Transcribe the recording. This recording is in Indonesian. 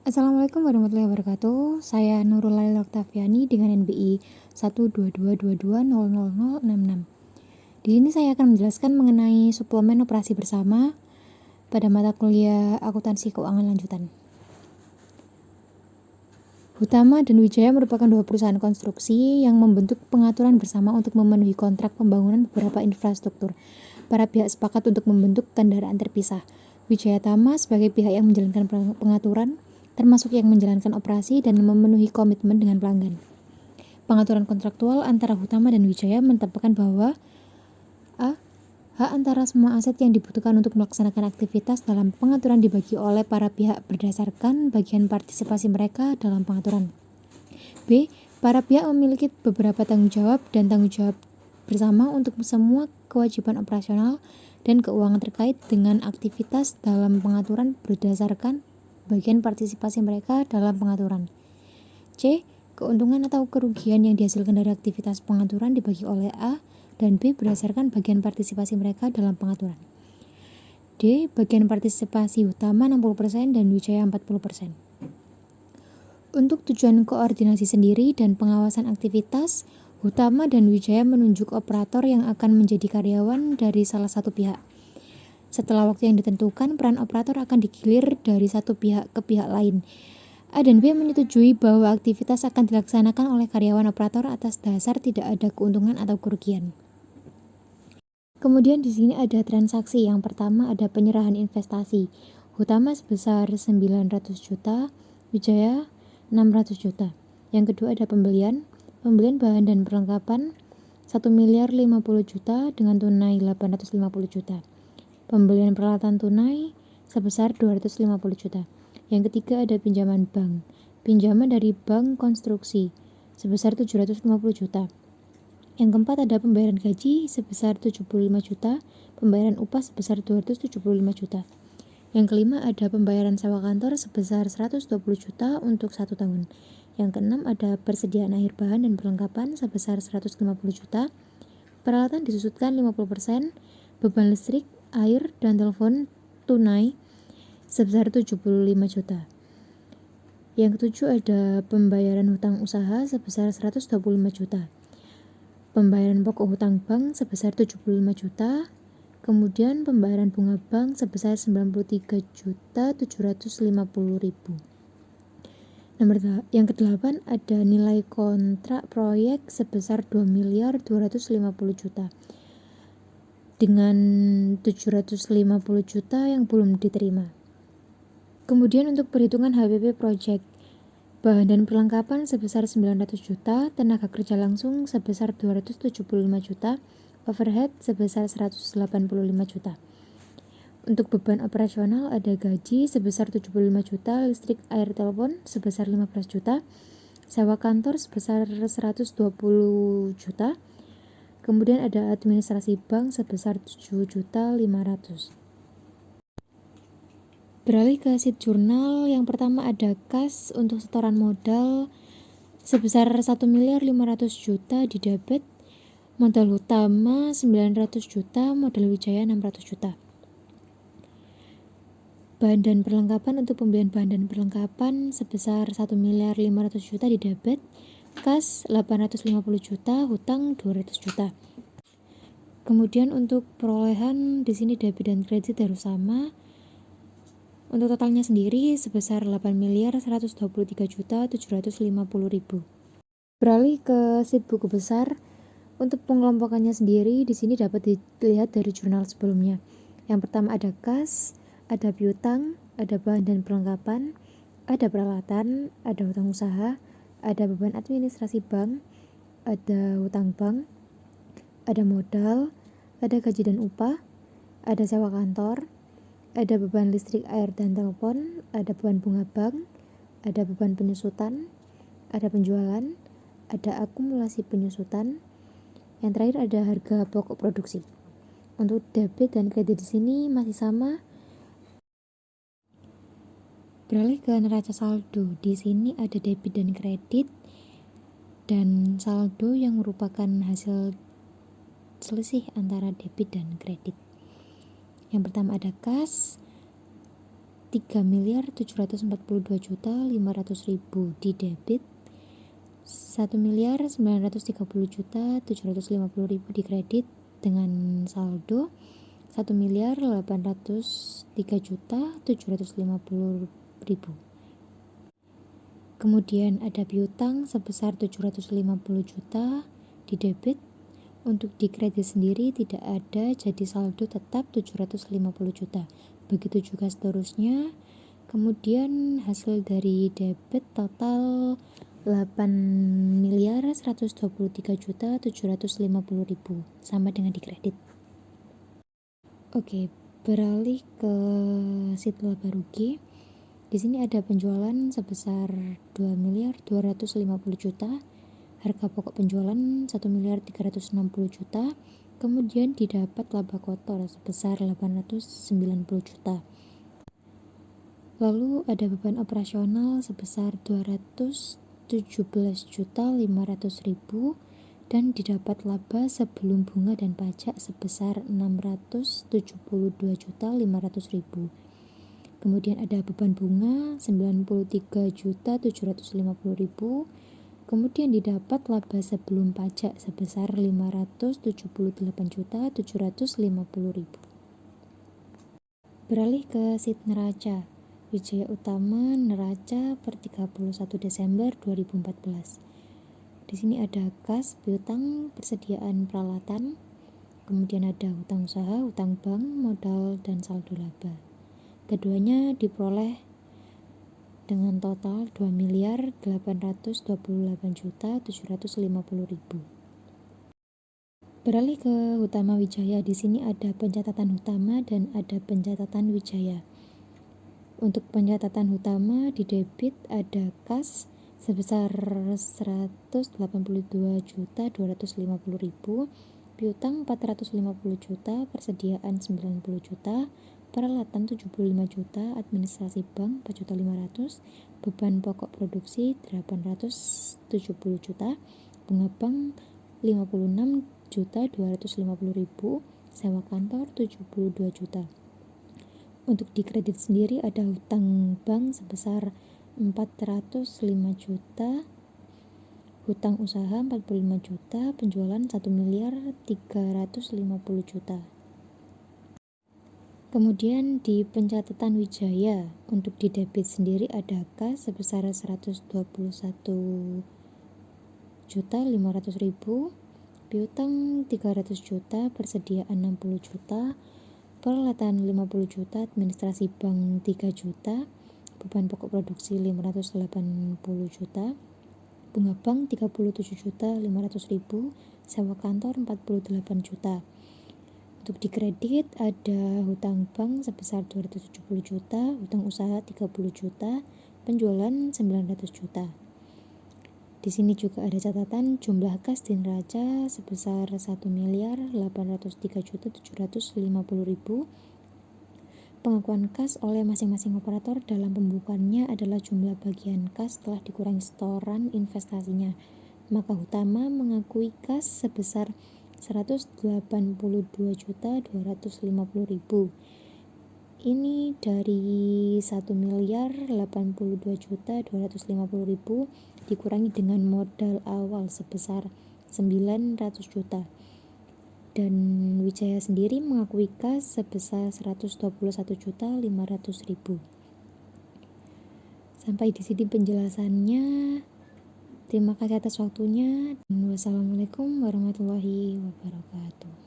Assalamualaikum warahmatullahi wabarakatuh. Saya Nurul Lail Oktaviani dengan NBI 12222000066. Di sini saya akan menjelaskan mengenai suplemen operasi bersama pada mata kuliah akuntansi keuangan lanjutan. Hutama dan Wijaya merupakan dua perusahaan konstruksi yang membentuk pengaturan bersama untuk memenuhi kontrak pembangunan beberapa infrastruktur. Para pihak sepakat untuk membentuk kendaraan terpisah. Wijaya Tama sebagai pihak yang menjalankan pengaturan, termasuk yang menjalankan operasi dan memenuhi komitmen dengan pelanggan. Pengaturan kontraktual antara Hutama dan Wijaya menetapkan bahwa A. Hak antara semua aset yang dibutuhkan untuk melaksanakan aktivitas dalam pengaturan dibagi oleh para pihak berdasarkan bagian partisipasi mereka dalam pengaturan. B. Para pihak memiliki beberapa tanggung jawab dan tanggung jawab bersama untuk semua kewajiban operasional dan keuangan terkait dengan aktivitas dalam pengaturan berdasarkan bagian partisipasi mereka dalam pengaturan. C. Keuntungan atau kerugian yang dihasilkan dari aktivitas pengaturan dibagi oleh A dan B berdasarkan bagian partisipasi mereka dalam pengaturan. D. Bagian partisipasi utama 60% dan Wijaya 40%. Untuk tujuan koordinasi sendiri dan pengawasan aktivitas, Hutama dan Wijaya menunjuk operator yang akan menjadi karyawan dari salah satu pihak. Setelah waktu yang ditentukan, peran operator akan digilir dari satu pihak ke pihak lain. A dan B menyetujui bahwa aktivitas akan dilaksanakan oleh karyawan operator atas dasar tidak ada keuntungan atau kerugian. Kemudian di sini ada transaksi. Yang pertama ada penyerahan investasi. Hutama sebesar 900 juta, Wijaya 600 juta. Yang kedua ada pembelian bahan dan perlengkapan 1.050 juta dengan tunai 850 juta. Pembelian peralatan tunai sebesar 250 juta. Yang ketiga ada pinjaman bank. Pinjaman dari bank konstruksi sebesar 750 juta. Yang keempat ada pembayaran gaji sebesar 75 juta, pembayaran upah sebesar 275 juta. Yang kelima ada pembayaran sewa kantor sebesar 120 juta untuk 1 tahun. Yang keenam ada persediaan akhir bahan dan perlengkapan sebesar 150 juta. Peralatan disusutkan 50%, beban listrik, air, dan telepon tunai sebesar 75 juta. Yang ketujuh ada pembayaran hutang usaha sebesar 125 juta. Pembayaran pokok hutang bank sebesar 75 juta, kemudian pembayaran bunga bank sebesar 93.750.000. Yang ke-8 ada nilai kontrak proyek sebesar 2.250 juta dengan 750 juta yang belum diterima. Kemudian untuk perhitungan HPP project, bahan dan perlengkapan sebesar 900 juta, tenaga kerja langsung sebesar 275 juta, overhead sebesar 185 juta. Untuk beban operasional ada gaji sebesar 75 juta, listrik, air, telepon sebesar 15 juta, sewa kantor sebesar 120 juta, kemudian ada administrasi bank sebesar 7.500.000. Beralih ke sheet jurnal, yang pertama ada kas untuk setoran modal sebesar 1.500.000 juta di debit, modal Hutama 900 juta, modal Wijaya 600 juta. Bahan dan perlengkapan untuk pembelian bahan dan perlengkapan sebesar 1.500.000 juta di debit, kas 850 juta, hutang 200 juta. Kemudian untuk perolehan di sini debit dan kredit harus sama. Untuk totalnya sendiri sebesar 8.123.750.000. Beralih ke sheet buku besar. Untuk pengelompokannya sendiri di sini dapat dilihat dari jurnal sebelumnya. Yang pertama ada kas, ada piutang, ada bahan dan perlengkapan, ada peralatan, ada hutang usaha, ada beban administrasi bank, ada hutang bank, ada modal, ada gaji dan upah, ada sewa kantor, ada beban listrik, air, dan telepon, ada beban bunga bank, ada beban penyusutan, ada penjualan, ada akumulasi penyusutan. Yang terakhir ada harga pokok produksi. Untuk debit dan kredit di sini masih sama. Beralih ke neraca saldo. Di sini ada debit dan kredit dan saldo yang merupakan hasil selisih antara debit dan kredit. Yang pertama ada kas, 3.742.500.000 di debit, 1.930.750.000 di kredit dengan saldo 1.803.750.000. Kemudian ada piutang sebesar 750 juta di debit. Untuk di kredit sendiri tidak ada, jadi saldo tetap 750 juta. Begitu juga seterusnya. Kemudian hasil dari debit total 8.123.750.000 sama dengan di kredit. Oke, beralih ke sheet laba rugi. Di sini ada penjualan sebesar 2.250.000.000, harga pokok penjualan 1.360.000.000, kemudian didapat laba kotor sebesar 890 juta. Lalu ada beban operasional sebesar 217.500.000 dan didapat laba sebelum bunga dan pajak sebesar 672.500.000. Kemudian ada beban bunga 93.750.000. Kemudian didapat laba sebelum pajak sebesar 578.750.000. Beralih ke sheet neraca. Wijaya Utama neraca per 31 Desember 2014. Di sini ada kas, piutang, persediaan peralatan, kemudian ada hutang usaha, hutang bank, modal, dan saldo laba. Keduanya diperoleh dengan total 2.828.750.000. Beralih ke Utama Wijaya, di sini ada pencatatan Utama dan ada pencatatan Wijaya. Untuk pencatatan Utama di debit ada kas sebesar 182.250.000, piutang 450 juta, persediaan 90 juta, peralatan 75 juta, administrasi bank 4.500.000, beban pokok produksi 870 juta, bunga bank 56.250.000, sewa kantor 72 juta. Untuk di kredit sendiri ada hutang bank sebesar 405 juta, hutang usaha 45 juta, penjualan 1.350 juta. Kemudian di pencatatan Wijaya, untuk di debit sendiri ada kas sebesar 121.500.000, piutang 300 juta, persediaan 60 juta, peralatan 50 juta, administrasi bank 3 juta, beban pokok produksi 580 juta, bunga bank 37.500.000, sewa kantor 48 juta. Untuk di kredit ada hutang bank sebesar 270 juta, hutang usaha 30 juta, penjualan 900 juta. Di sini juga ada catatan jumlah kas di neraca sebesar 1.803.750.000. Pengakuan kas oleh masing-masing operator dalam pembukuannya adalah jumlah bagian kas setelah dikurangi setoran investasinya. Maka Utama mengakui kas sebesar 182.250.000. Ini dari 1.082.250.000 dikurangi dengan modal awal sebesar 900 juta. Dan Wijaya sendiri mengakui kas sebesar 121.500.000. Sampai di sini penjelasannya. Terima kasih atas waktunya. Wassalamualaikum warahmatullahi wabarakatuh.